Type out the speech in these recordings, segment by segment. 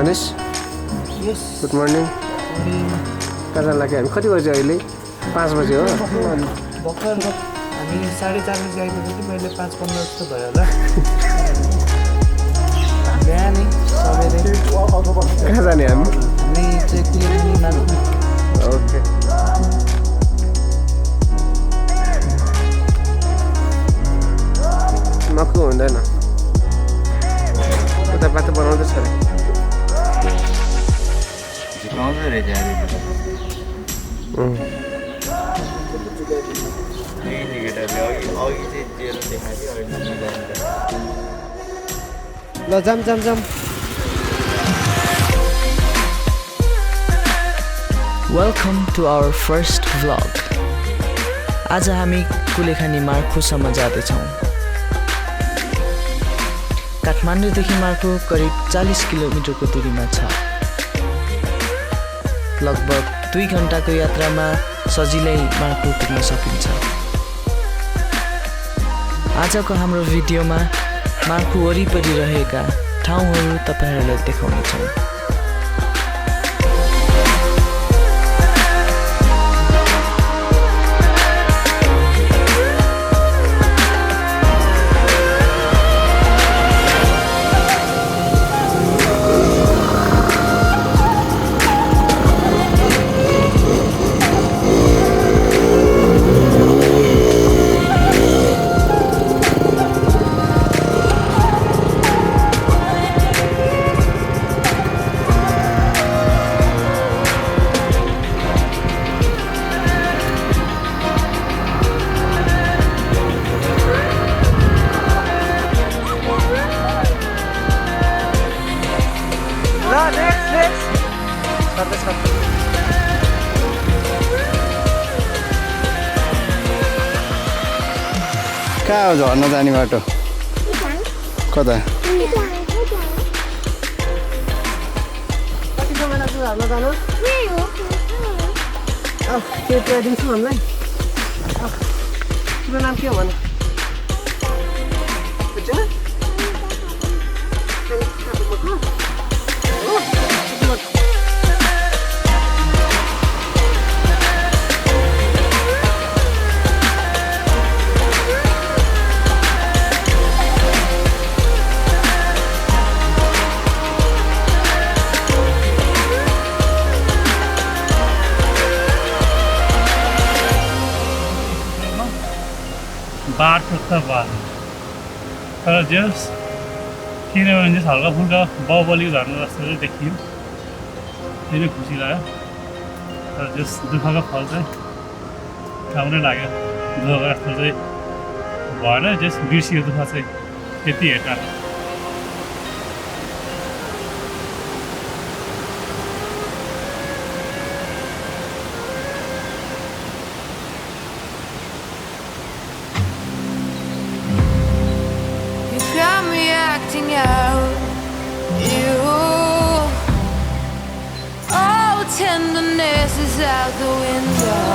Anish? Yes. Good morning. कहाँ जान लाग्यो हामी कति बजे अहिले 5 बजे हो भर्खर हामी 4:30 बजे आइपुग्यो कि मैले 5:15 जस्तो भयो होला बिहानै सबैले कहाँ जाने हामी चाहिँ कुलेखानीमा ओके नक्कु हुँदैन उता बाटो बनाउँदैछ अरे झिकाउँदो रहेछ ल जाम Welcome to our first vlog. आज हामी कुलेखानी मार्खुसम्म जाँदैछौँ। काठमाडौँदेखि मार्खु करिब 40 किलोमिटरको दूरीमा छ। लगभग 2 घण्टाको यात्रामा सजिलै मार्खु पुग्न सकिन्छ। आजको हाम्रो भिडियोमा मार्खु वरिपरि रहेका ठाउँहरू तपाईहरुलाई देखाउनेछौँ। कहाँ हो झर्न जाने बाटो कता कति समय लाग्छ हाल्न जान के पुऱ्याइदिन्छु हामीलाई तिम्रो नाम के हो भने बाटो त भयो तर जस किनभने चाहिँ हल्का फुल्का बाहुबलीको झर्ना जस्तो चाहिँ देखियो त्यही नै खुसी लाग्यो तर जस दुःखको फल चाहिँ राम्रै लाग्यो दुःखको जस्तो चाहिँ भएन जस बिर्सियो दुःख चाहिँ त्यति हेर्दा Tenderness is out the window.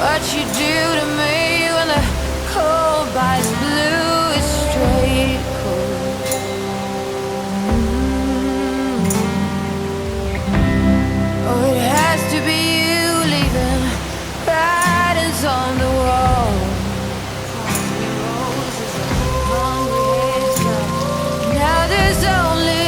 What you do to me when the cold bites blue is straight cold. Oh, it has to be you leaving patterns on the wall. Now there's only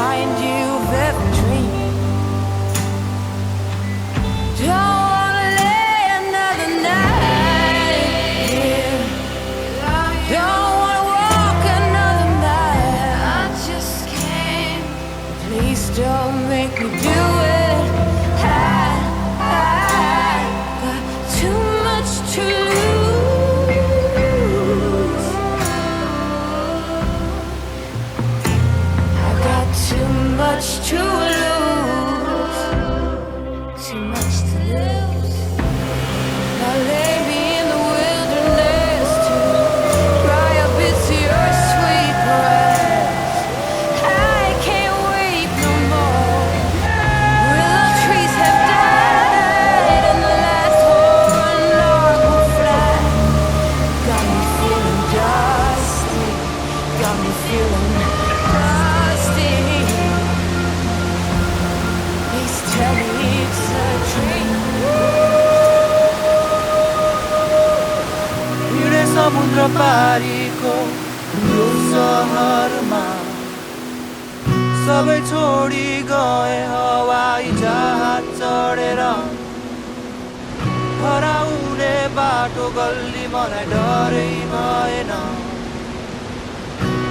kind you've ever dreamed. Don't wanna lay another night here. Don't wanna walk another mile. I just can't. Please don't make me do it. I got too much to lose. I got too much समुद्र पारीको यो सहरमा सबै छोडी गए हवाई जहाज चढेर हराउने बाटो गल्ली मलाई डरै भएन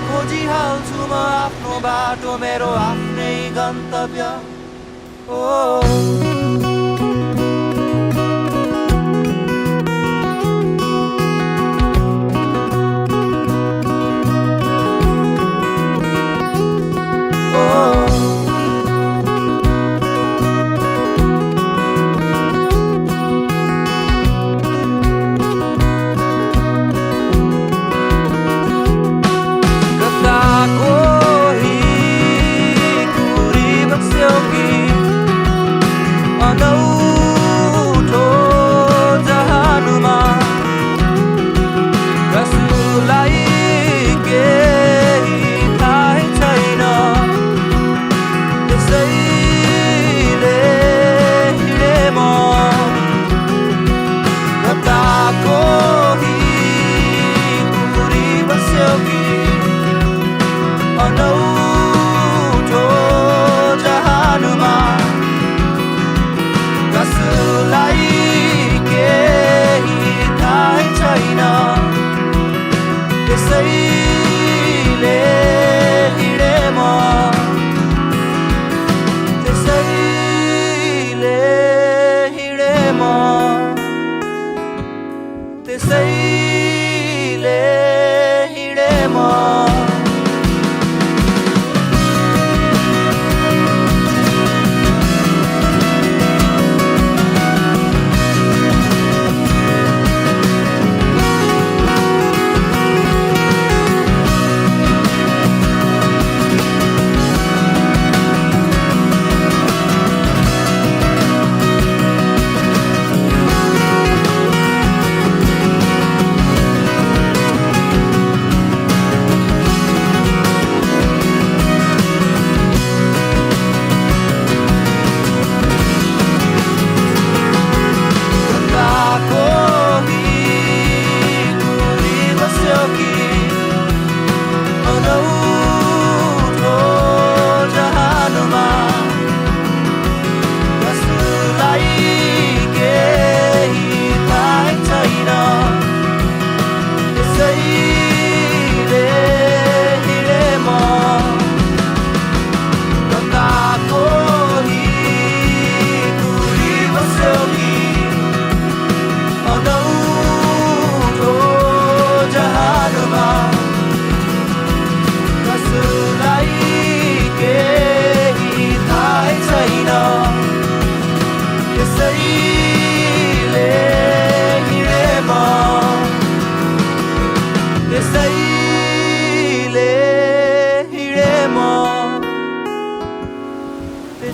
खोजिहाल्छु म आफ्नो बाटो मेरो आफ्नै गन्तव्य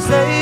Say